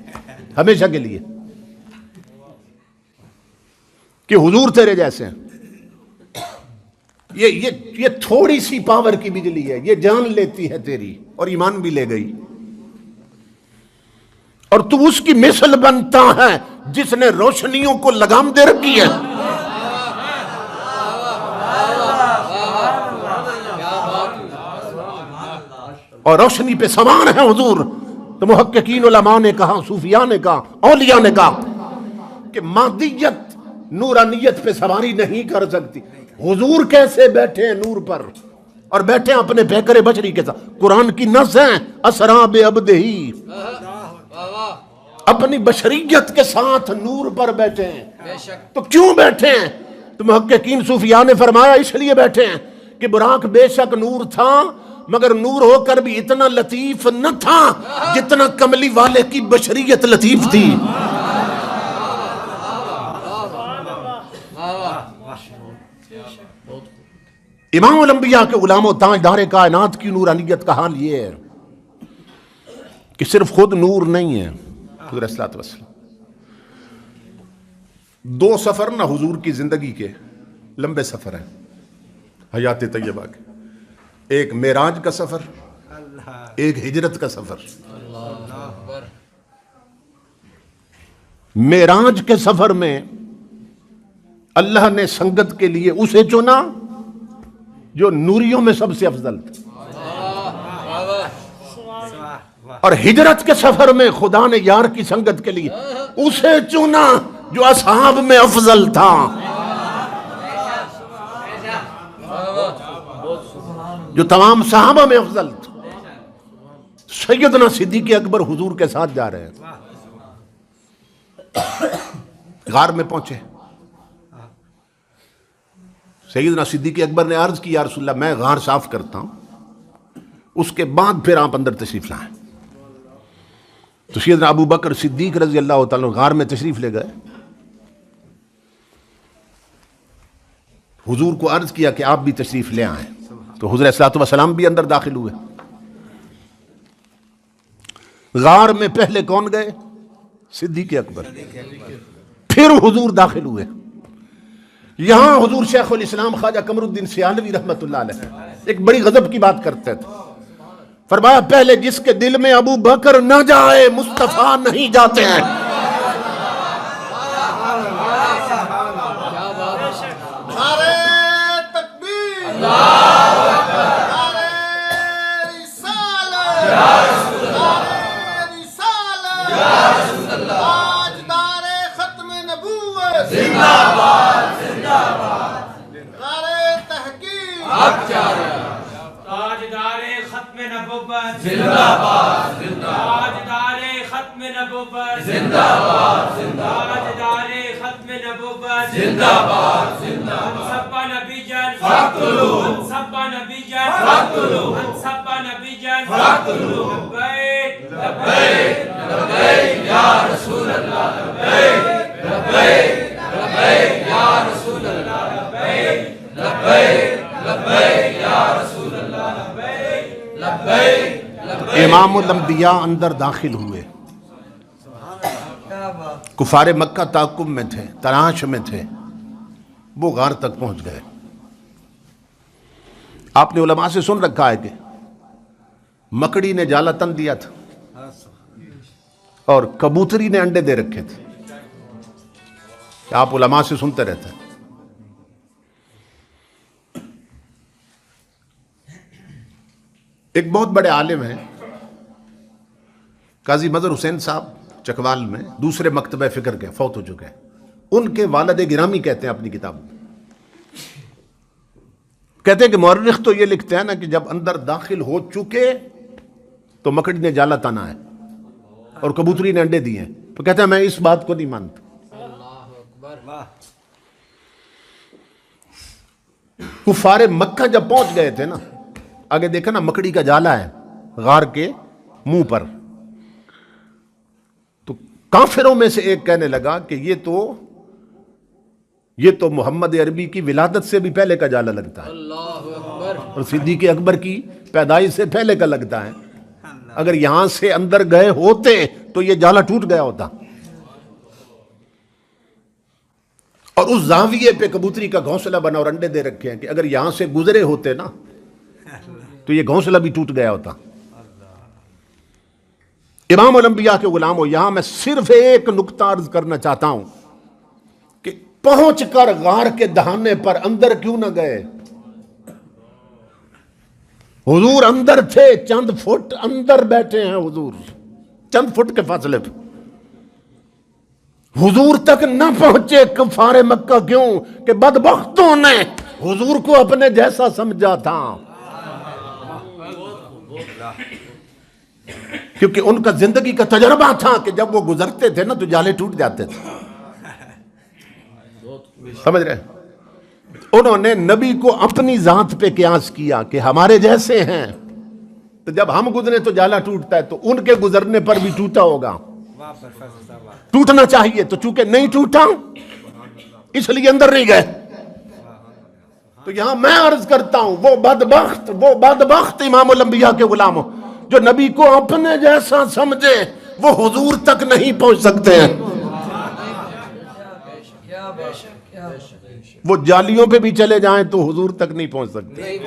ہمیشہ کے لیے, کہ حضور تیرے جیسے ہیں. یہ تھوڑی سی پاور کی بجلی ہے, یہ جان لیتی ہے تیری اور ایمان بھی لے گئی, اور تو اس کی مثل بنتا ہے جس نے روشنیوں کو لگام دے رکھی ہے. اور روشنی پہ سوار ہے حضور. تو محققین علماء نے کہا, صوفیاء نے کہا, اولیاء نے کہا کہ مادیت نورانیت پہ سواری نہیں کر سکتی. حضور کیسے بیٹھے ہیں نور پر, اور بیٹھے ہیں اپنے پیکر بشری کے ساتھ. قرآن کی نص ہے, اسرا بعبدہ, اپنی بشریت کے ساتھ نور پر بیٹھے ہیں. تو کیوں بیٹھے ہیں؟ تو محققین صوفیاء نے فرمایا اس لیے بیٹھے ہیں کہ براق بے شک نور تھا, مگر نور ہو کر بھی اتنا لطیف نہ تھا جتنا کملی والے کی بشریت لطیف تھی. امام الانبیاء کے غلام و تاجدار کائنات کی نورانیت کا حال یہ ہے کہ صرف خود نور نہیں ہے. حضور صلی اللہ علیہ وسلم 2 سفر نہ حضور کی زندگی کے لمبے سفر ہیں حیات طیبہ کے, ایک معراج کا سفر, ایک ہجرت کا سفر. معراج کے سفر میں اللہ نے سنگت کے لیے اسے چنا جو نوریوں میں سب سے افضل تھا. اور ہجرت کے سفر میں خدا نے یار کی سنگت کے لیے اسے چنا جو اصحاب میں افضل تھا، جو تمام صحابہ میں افضل تھا۔ سیدنا صدیق اکبر حضور کے ساتھ جا رہے ہیں، غار میں پہنچے۔ سیدنا صدیق اکبر نے عرض کی یا رسول اللہ میں غار صاف کرتا ہوں، اس کے بعد پھر آپ اندر تشریف لائیں۔ تو سیدنا ابو بکر صدیق رضی اللہ تعالیٰ غار میں تشریف لے گئے، حضور کو عرض کیا کہ آپ بھی تشریف لے آئیں، تو حضور صلی اللہ علیہ وسلم بھی اندر داخل ہوئے۔ غار میں پہلے کون گئے؟ صدیق اکبر، پھر حضور داخل ہوئے۔ یہاں حضور شیخ الاسلام خواجہ قمر الدین سیالوی رحمۃ اللہ علیہ ایک بڑی غضب کی بات کرتے تھے، فرمایا پہلے جس کے دل میں ابو بکر نہ جائے مصطفیٰ نہیں جاتے ہیں۔ امام الانبیاء اندر داخل ہوئے، کفار مکہ تعاقب میں تھے، تلاش میں تھے، وہ غار تک پہنچ گئے۔ آپ نے علماء سے سن رکھا ہے کہ مکڑی نے جالا تن دیا تھا اور کبوتری نے انڈے دے رکھے تھے، آپ علماء سے سنتے رہتے ہیں۔ ایک بہت بڑے عالم ہیں قاضی مظہر حسین صاحب چکوال میں، دوسرے مکتبہ فکر کے، فوت ہو چکے ہیں۔ ان کے والد گرامی کہتے ہیں اپنی کتاب میں، کہتے ہیں کہ مورخ تو یہ لکھتے ہیں نا کہ جب اندر داخل ہو چکے تو مکڑی نے جالا تانا ہے اور کبوتری نے انڈے دیے ہیں، تو کہتے ہیں میں اس بات کو نہیں مانتا۔ کفار مکہ جب پہنچ گئے تھے نا، آگے دیکھا نا مکڑی کا جالا ہے غار کے منہ پر، تو کافروں میں سے ایک کہنے لگا کہ یہ تو محمد عربی کی ولادت سے بھی پہلے کا جالا لگتا ہے، اور صدیق اکبر کی پیدائش سے پہلے کا لگتا ہے، اگر یہاں سے اندر گئے ہوتے تو یہ جالا ٹوٹ گیا ہوتا، اور اس زاویے پہ کبوتری کا گھونسلہ بنا اور انڈے دے رکھے ہیں کہ اگر یہاں سے گزرے ہوتے نا تو یہ گھونسلہ بھی ٹوٹ گیا ہوتا۔ امام الانبیاء کے غلام ہو، یہاں میں صرف ایک نقطہ عرض کرنا چاہتا ہوں کہ پہنچ کر غار کے دہانے پر اندر کیوں نہ گئے؟ حضور اندر تھے، چند فٹ اندر بیٹھے ہیں حضور، چند فٹ کے فاصلے پہ، حضور تک نہ پہنچے کفار مکہ کیوں؟ کہ بدبختوں نے حضور کو اپنے جیسا سمجھا تھا، کیونکہ ان کا زندگی کا تجربہ تھا کہ جب وہ گزرتے تھے نا تو جالے ٹوٹ جاتے تھے، سمجھ رہے؟ انہوں نے نبی کو اپنی ذات پہ قیاس کیا کہ ہمارے جیسے ہیں، تو جب ہم گزرے تو جالا ٹوٹتا ہے، تو ان کے گزرنے پر بھی ٹوٹا ہوگا، ٹوٹنا چاہیے، تو چونکہ نہیں ٹوٹا اس لیے اندر نہیں گئے۔ تو یہاں میں عرض کرتا ہوں وہ بدبخت امام الانبیاء کے غلام ہو جو نبی کو اپنے جیسا سمجھے، وہ حضور تک نہیں پہنچ سکتے ہیں۔ وہ جالیوں پہ بھی چلے جائیں تو حضور تک نہیں پہنچ سکتے،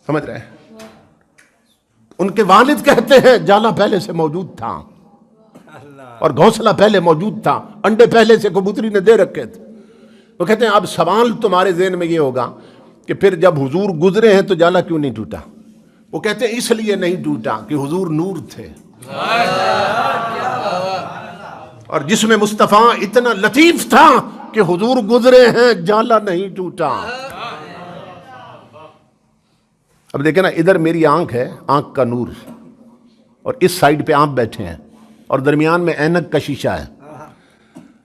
سمجھ رہے ہیں؟ ان کے والد کہتے ہیں جالا پہلے سے موجود تھا اور گھونسلہ پہلے موجود تھا، انڈے پہلے سے کبوتری نے دے رکھے تھے۔ وہ کہتے ہیں اب سوال تمہارے ذہن میں یہ ہوگا کہ پھر جب حضور گزرے ہیں تو جالا کیوں نہیں ٹوٹا؟ وہ کہتے ہیں اس لیے نہیں ٹوٹا کہ حضور نور تھے، اور جسم مصطفیٰ اتنا لطیف تھا کہ حضور گزرے ہیں جالا نہیں ٹوٹا۔ اب دیکھیں نا، ادھر میری آنکھ ہے، آنکھ کا نور، اور اس سائیڈ پہ آپ بیٹھے ہیں اور درمیان میں اینک کا شیشہ ہے۔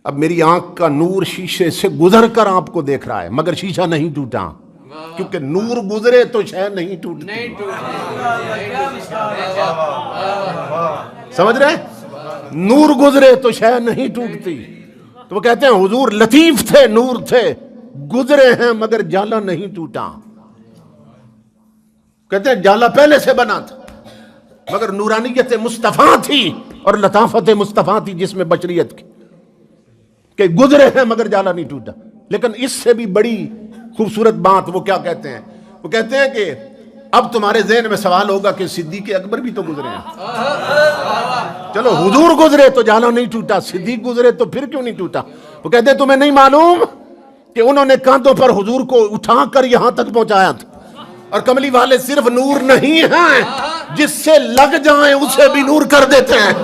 اب میری آنکھ کا نور شیشے سے گزر کر آپ کو دیکھ رہا ہے، مگر شیشہ نہیں ٹوٹا، کیونکہ نور گزرے تو شے نہیں ٹوٹتی۔ سمجھ رہے؟ نور گزرے تو شے نہیں ٹوٹتی۔ تو وہ کہتے ہیں حضور لطیف تھے، نور تھے، گزرے ہیں مگر جالا نہیں ٹوٹا۔ کہتے ہیں جالا پہلے سے بنا تھا، مگر نورانیت مصطفیٰ تھی اور لطافت مصطفیٰ تھی جس میں بشریت کی، کہ گزرے ہیں مگر جالا نہیں ٹوٹا۔ لیکن اس سے بھی بڑی خوبصورت بات وہ کیا کہتے ہیں؟ وہ کہتے ہیں کہ اب تمہارے ذہن میں سوال ہوگا کہ صدیق اکبر بھی تو گزرے ہیں۔ چلو حضور گزرے تو جالا نہیں ٹوٹا، صدیق گزرے تو پھر کیوں نہیں ٹوٹا؟ وہ کہتے ہیں تمہیں نہیں معلوم کہ انہوں نے کاندھوں پر حضور کو اٹھا کر یہاں تک پہنچایا تھا، اور کملی والے صرف نور نہیں ہیں، جس سے لگ جائیں اسے بھی نور کر دیتے ہیں۔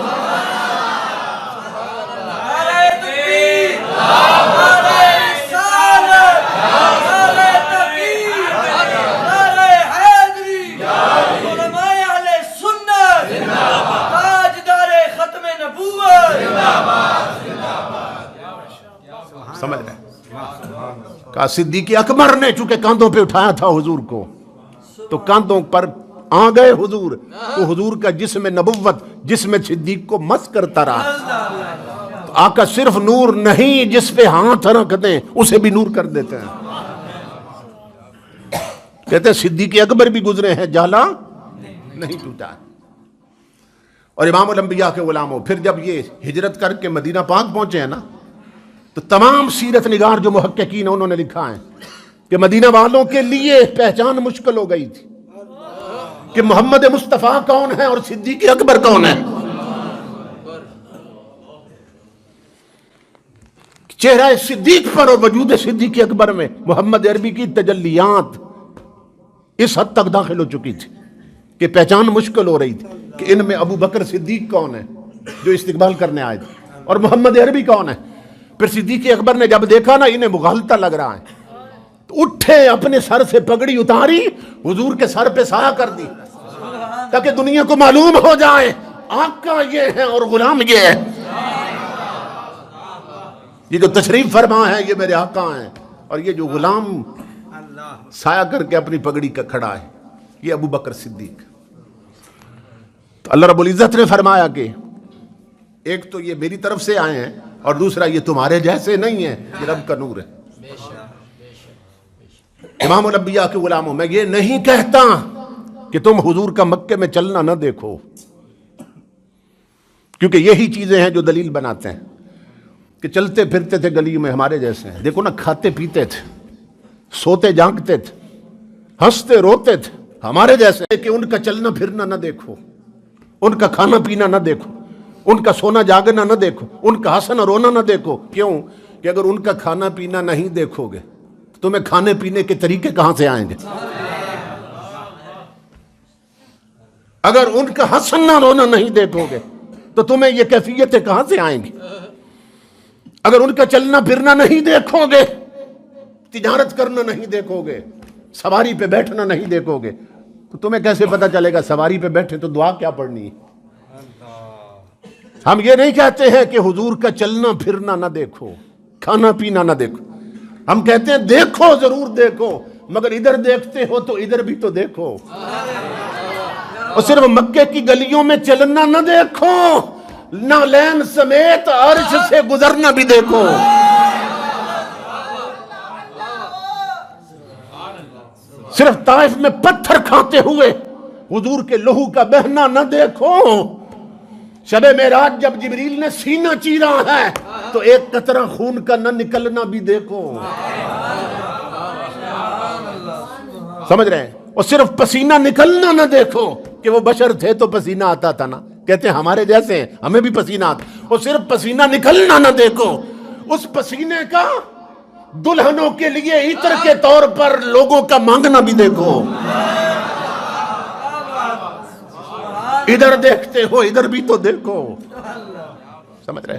سمجھ رہے؟ کہا صدیق اکبر نے چونکہ کاندھوں پہ اٹھایا تھا حضور کو، تو کاندھوں پر آ گئے حضور، تو حضور کا جسم نبوت جسم صدیق کو مس کرتا رہا۔ تو آقا صرف نور نہیں، جس پہ ہاتھ رکھ دیں اسے بھی نور کر دیتے ہیں۔ کہتے ہیں صدیق اکبر بھی گزرے ہیں، جالا نہیں ٹوٹا۔ اور امام الانبیاء کے غلاموں، پھر جب یہ ہجرت کر کے مدینہ پاک پہنچے ہیں نا، تو تمام سیرت نگار جو محققین ہیں انہوں نے لکھا ہے کہ مدینہ والوں کے لیے پہچان مشکل ہو گئی تھی کہ محمد مصطفیٰ کون ہے اور صدیق اکبر کون ہے۔ چہرہ صدیق پر اور وجود صدیق اکبر میں محمد عربی کی تجلیات اس حد تک داخل ہو چکی تھی کہ پہچان مشکل ہو رہی تھی کہ ان میں ابو بکر صدیق کون ہے جو استقبال کرنے آئے تھے، اور محمد عربی کون ہے۔ پھر صدیق اکبر نے جب دیکھا نا انہیں مغالطہ لگ رہا ہے، تو اٹھے، اپنے سر سے پگڑی اتاری، حضور کے سر پہ سایہ کر دی تاکہ دنیا کو معلوم ہو جائے آقا یہ ہے اور غلام یہ ہے۔ یہ جو تشریف فرما ہے یہ میرے آقا ہیں، اور یہ جو غلام سایہ کر کے اپنی پگڑی کا کھڑا ہے یہ ابو بکر صدیق۔ تو اللہ رب العزت نے فرمایا کہ ایک تو یہ میری طرف سے آئے ہیں، اور دوسرا یہ تمہارے جیسے نہیں ہیں، یہ رب کا نور ہے۔ امام الانبیاء کے غلاموں، میں یہ نہیں کہتا کہ تم حضور کا مکے میں چلنا نہ دیکھو، کیونکہ یہی چیزیں ہیں جو دلیل بناتے ہیں کہ چلتے پھرتے تھے گلی میں ہمارے جیسے ہیں۔ دیکھو نا، کھاتے پیتے تھے، سوتے جاگتے تھے، ہنستے روتے تھے، ہمارے جیسے۔ کہ ان کا چلنا پھرنا نہ دیکھو، ان کا کھانا پینا نہ دیکھو، ان کا سونا جاگنا نہ دیکھو، ان کا ہنسنا رونا نہ دیکھو۔ کیوں؟ کہ اگر ان کا کھانا پینا نہیں دیکھو گے تو تمہیں کھانے پینے کے طریقے کہاں سے آئیں گے؟ اگر ان کا ہنسنا رونا نہیں دیکھو گے تو تمہیں یہ کیفیتیں کہاں سے آئیں گی؟ اگر ان کا چلنا پھرنا نہیں دیکھو گے، تجارت کرنا نہیں دیکھو گے، سواری پہ بیٹھنا نہیں دیکھو گے، تو تمہیں کیسے پتا چلے گا سواری پہ بیٹھے تو دعا کیا پڑھنی ہے؟ ہم یہ نہیں کہتے ہیں کہ حضور کا چلنا پھرنا نہ دیکھو، کھانا پینا نہ دیکھو۔ ہم کہتے ہیں دیکھو، ضرور دیکھو، مگر ادھر دیکھتے ہو تو ادھر بھی تو دیکھو۔ اور صرف مکے کی گلیوں میں چلنا نہ دیکھو، نالین سمیت عرش سے گزرنا بھی دیکھو۔ صرف طائف میں پتھر کھاتے ہوئے حضور کے لہو کا بہنا نہ دیکھو۔ شب معراج جب جبریل نے سینہ چیرا ہے تو ایک قطرہ خون کا نہ نکلنا بھی دیکھو۔ سمجھ رہے ہیں؟ اور صرف پسینہ نکلنا نہ دیکھو کہ وہ بشر تھے تو پسینہ آتا تھا نا، کہتے ہیں ہمارے جیسے ہیں ہمیں بھی پسینہ آتا، اور صرف پسینہ نکلنا نہ دیکھو، اس پسینے کا دلہنوں کے لیے عطر کے طور پر لوگوں کا مانگنا بھی دیکھو۔ ادھر دیکھتے ہو ادھر بھی تو دیکھو. سمجھ رہے؟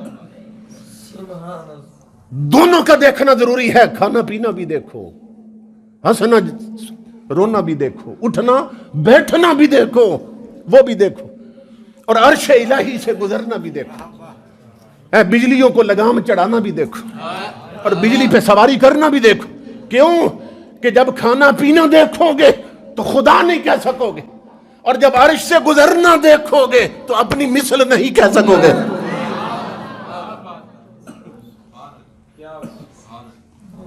دونوں کا دیکھنا ضروری ہے. کھانا پینا بھی دیکھو, ہنسنا رونا بھی دیکھو, اٹھنا بیٹھنا بھی دیکھو, وہ بھی دیکھو, اور عرش الہی سے گزرنا بھی دیکھو. بجلیوں کو لگام چڑھانا بھی دیکھو, اور بجلی پہ سواری کرنا بھی دیکھو. کیوں کہ جب کھانا پینا دیکھو گے تو خدا نہیں کہہ سکو گے, اور جب عرش سے گزرنا دیکھو گے تو اپنی مثل نہیں کہہ سکو گے.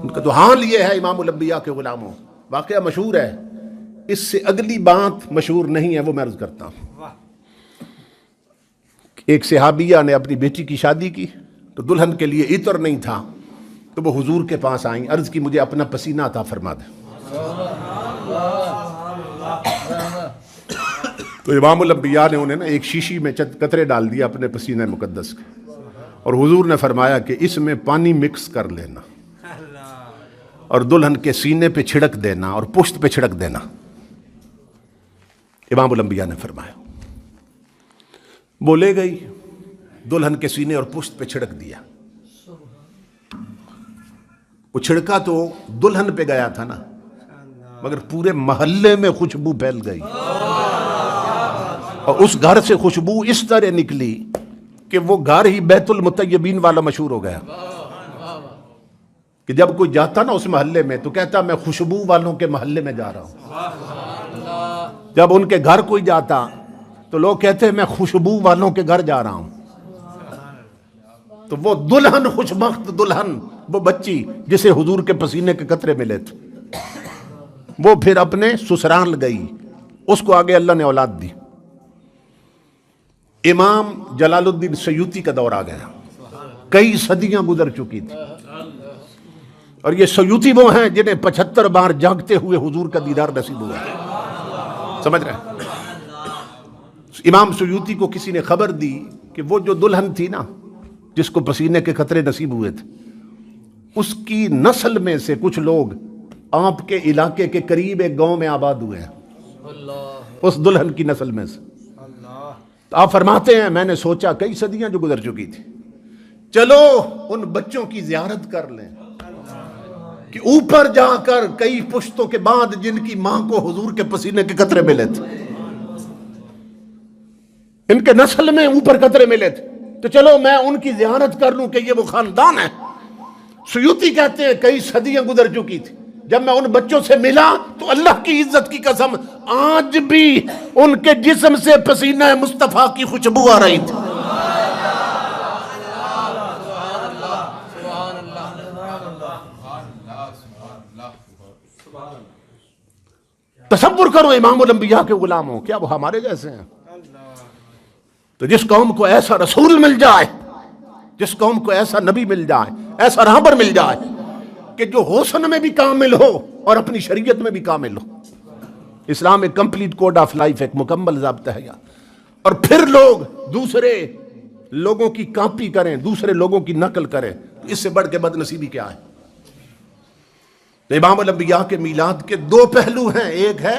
ان کا تو حال یہ ہے امام الانبیاء کے غلاموں. واقعہ مشہور ہے, اس سے اگلی بات مشہور نہیں ہے, وہ میں عرض کرتا ہوں. ایک صحابیہ نے اپنی بیٹی کی شادی کی تو دلہن کے لیے عطر نہیں تھا, تو وہ حضور کے پاس آئیں, عرض کی مجھے اپنا پسینہ عطا فرما دیں. تو امام الانبیاء نے انہیں ایک شیشی میں چند قطرے ڈال دیا اپنے پسینہ مقدس کے, اور حضور نے فرمایا کہ اس میں پانی مکس کر لینا اور دلہن کے سینے پہ چھڑک دینا اور پشت پہ چھڑک دینا. امام الانبیاء نے فرمایا. وہ لے گئی, دلہن کے سینے اور پشت پہ چھڑک دیا. وہ چھڑکا تو دلہن پہ گیا تھا نا, مگر پورے محلے میں خوشبو پھیل گئی, اور اس گھر سے خوشبو اس طرح نکلی کہ وہ گھر ہی بیت المطیبین والا مشہور ہو گیا. کہ جب کوئی جاتا نا اس محلے میں تو کہتا میں خوشبو والوں کے محلے میں جا رہا ہوں. جب ان کے گھر کوئی جاتا تو لوگ کہتے ہیں میں خوشبو والوں کے گھر جا رہا ہوں. تو وہ دلہن, خوشبخت دلہن, وہ بچی جسے حضور کے پسینے کے قطرے ملے تھے, وہ پھر اپنے سسرال گئی, اس کو آگے اللہ نے اولاد دی. امام جلال الدین سیوطی کا دور آ گیا, کئی صدیاں گزر چکی تھی, اور یہ سیوطی وہ ہیں جنہیں 75 بار جاگتے ہوئے حضور کا دیدار نصیب ہوا. سمجھ رہے ہیں؟ امام سیوطی کو کسی نے خبر دی کہ وہ جو دلہن تھی نا جس کو پسینے کے قطرے نصیب ہوئے تھے, اس کی نسل میں سے کچھ لوگ آپ کے علاقے کے قریب ایک گاؤں میں آباد ہوئے ہیں, اس دلہن کی نسل میں سے. تو آپ فرماتے ہیں میں نے سوچا کئی صدیاں جو گزر چکی تھی, چلو ان بچوں کی زیارت کر لیں کہ اوپر جا کر کئی پشتوں کے بعد جن کی ماں کو حضور کے پسینے کے قطرے ملے تھے, ان کے نسل میں اوپر قطرے ملے تھے, تو چلو میں ان کی زیارت کر لوں کہ یہ وہ خاندان ہے. سیوطی کہتے ہیں کئی صدیاں گزر چکی تھی, جب میں ان بچوں سے ملا تو اللہ کی عزت کی قسم آج بھی ان کے جسم سے پسینہ مصطفیٰ کی خوشبو آ رہی تھی. تصور کرو امام الانبیاء کے غلاموں, کیا وہ ہمارے جیسے ہیں؟ تو جس قوم کو ایسا رسول مل جائے, جس قوم کو ایسا نبی مل جائے, ایسا راہبر مل جائے کہ جو حسن میں بھی کامل ہو اور اپنی شریعت میں بھی کامل ہو. اسلام ایک کمپلیٹ کوڈ آف لائف, ایک مکمل ضابطہ ہے, اور پھر لوگ دوسرے لوگوں کی کاپی کریں, دوسرے لوگوں کی نقل کریں, اس سے بڑھ کے بد نصیبی کیا ہے؟ تو امام الانبیاء کے میلاد کے دو پہلو ہیں, ایک ہے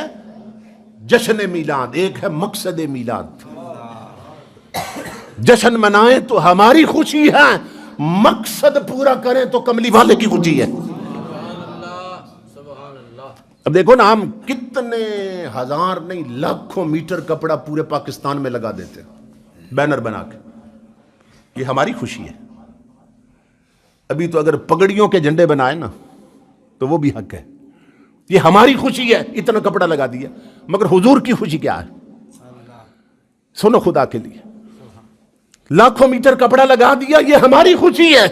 جشن میلاد, ایک ہے مقصد میلاد. جشن منائیں تو ہماری خوشی ہے, مقصد پورا کریں تو کملی والے کی خوشی ہے. اب دیکھو نا, ہم کتنے ہزار نہیں لاکھوں میٹر کپڑا پورے پاکستان میں لگا دیتے ہیں بینر بنا کے, یہ ہماری خوشی ہے. ابھی تو اگر پگڑیوں کے جھنڈے بنائے نا تو وہ بھی حق ہے, یہ ہماری خوشی ہے, اتنا کپڑا لگا دیا. مگر حضور کی خوشی کیا ہے؟ سنو خدا کے لیے, لاکھوں میٹر کپڑا لگا دیا, یہ ہماری خوشی ہے,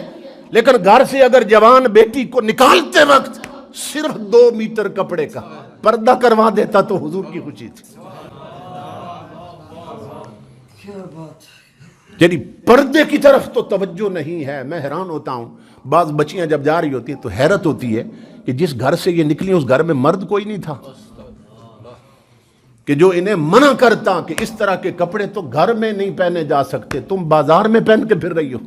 لیکن گھر سے اگر جوان بیٹی کو نکالتے وقت صرف 2 میٹر کپڑے کا پردہ کروا دیتا تو حضور کی خوشی تھی. یعنی پردے کی طرف تو توجہ نہیں ہے. میں حیران ہوتا ہوں, بعض بچیاں جب جا رہی ہوتی ہیں تو حیرت ہوتی ہے کہ جس گھر سے یہ نکلی اس گھر میں مرد کوئی نہیں تھا کہ جو انہیں منع کرتا کہ اس طرح کے کپڑے تو گھر میں نہیں پہنے جا سکتے, تم بازار میں پہن کے پھر رہی ہو.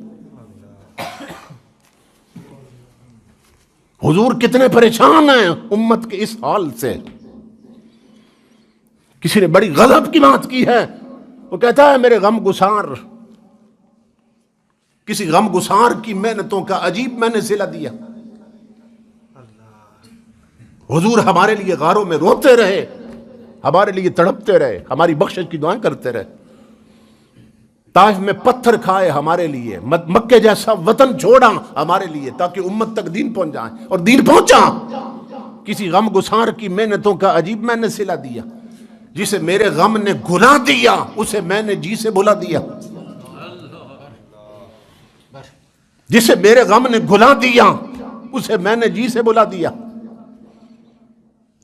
حضور کتنے پریشان ہیں امت کے اس حال سے. کسی نے بڑی غضب کی بات کی ہے, وہ کہتا ہے میرے غم گسار، کسی غم گسار کی محنتوں کا عجیب میں نے صلہ دیا۔ حضور ہمارے لیے غاروں میں روتے رہے، ہمارے لیے تڑپتے رہے، ہماری بخشش کی دعائیں کرتے رہے، طائف میں پتھر کھائے ہمارے لیے، مکے جیسا وطن چھوڑا ہمارے لیے تاکہ امت تک دین پہنچ جائے، اور دین پہنچا۔ کسی غم گسار کی محنتوں کا عجیب میں نے صلہ دیا، جسے میرے غم نے گھلا دیا اسے میں نے جی سے بھلا دیا، جسے میرے غم نے گھلا دیا اسے میں نے جی سے بھلا دیا۔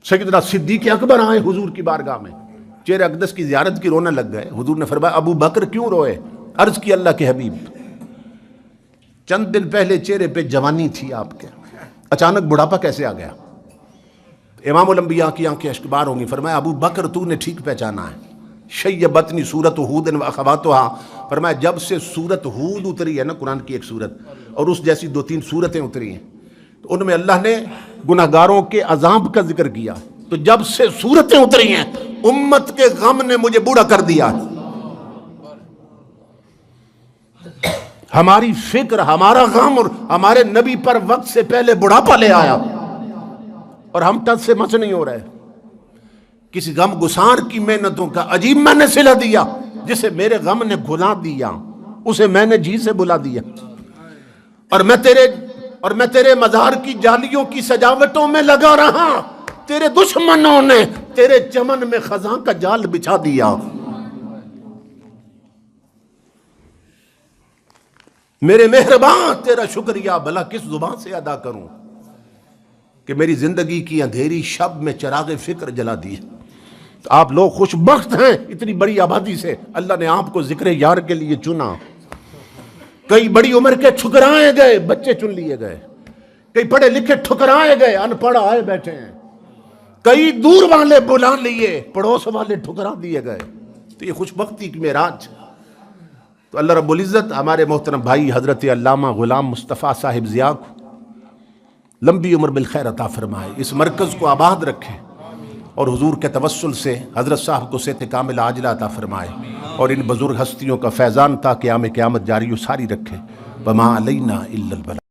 سیدنا صدیق اکبر آئے حضور کی بارگاہ میں، چہرے اقدس کی زیارت کی رونے لگ گئے۔ حضور نے فرمایا ابو بکر کیوں روئے؟ عرض کی اللہ کے حبیب، چند دن پہلے چہرے پہ جوانی تھی آپ کے، اچانک بڑھاپا کیسے آ گیا؟ امام الانبیاء کی آنکھیں اشکبار ہوں گی۔ فرمایا ابو بکر تو نے ٹھیک پہچانا ہے، شیبتنی سورۃ ہود و اخواتها، فرمایا جب سے سورت ہود اتری ہے نا، قرآن کی ایک سورت، اور اس جیسی 2-3 سورتیں اتری ہیں، تو ان میں اللہ نے گناہگاروں کے عذاب کا ذکر کیا، تو جب سے سورتیں اتری ہیں امت کے غم نے مجھے بوڑھا کر دیا۔ ہماری فکر، ہمارا غم اور ہمارے نبی پر وقت سے پہلے بڑھاپا لے آیا، اور ہم ٹس سے مس نہیں ہو رہے۔ کسی غم گسار کی محنتوں کا عجیب میں نے صلہ دیا، جسے میرے غم نے گھلا دیا اسے میں نے جی سے بھلا دیا۔ اور میں تیرے مزار کی جالیوں کی سجاوٹوں میں لگا رہا، تیرے دشمنوں نے تیرے چمن میں خزاں کا جال بچھا دیا۔ میرے مہربان تیرا شکریہ بھلا کس زبان سے ادا کروں کہ میری زندگی کی اندھیری شب میں چراغ فکر جلا دی۔ آپ لوگ خوش بخت ہیں، اتنی بڑی آبادی سے اللہ نے آپ کو ذکر یار کے لیے چنا۔ کئی بڑی عمر کے ٹھکرائے گئے بچے چن لیے گئے، کئی پڑھے لکھے ٹھکرائے گئے ان پڑھ آئے بیٹھے ہیں، کئی دور والے بلا لیے پڑوس والے ٹھکرا دیے گئے۔ تو یہ خوش بختی کی معراج۔ تو اللہ رب العزت ہمارے محترم بھائی حضرت علامہ غلام مصطفیٰ صاحب ضیاء کو لمبی عمر بالخیر عطا فرمائے، اس مرکز کو آباد رکھے، اور حضور کے توسل سے حضرت صاحب کو صحت کامل عاجلہ عطا فرمائے، اور ان بزرگ ہستیوں کا فیضان تا قیام قیامت جاری و ساری رکھے۔ وما علینا الا البلاغ۔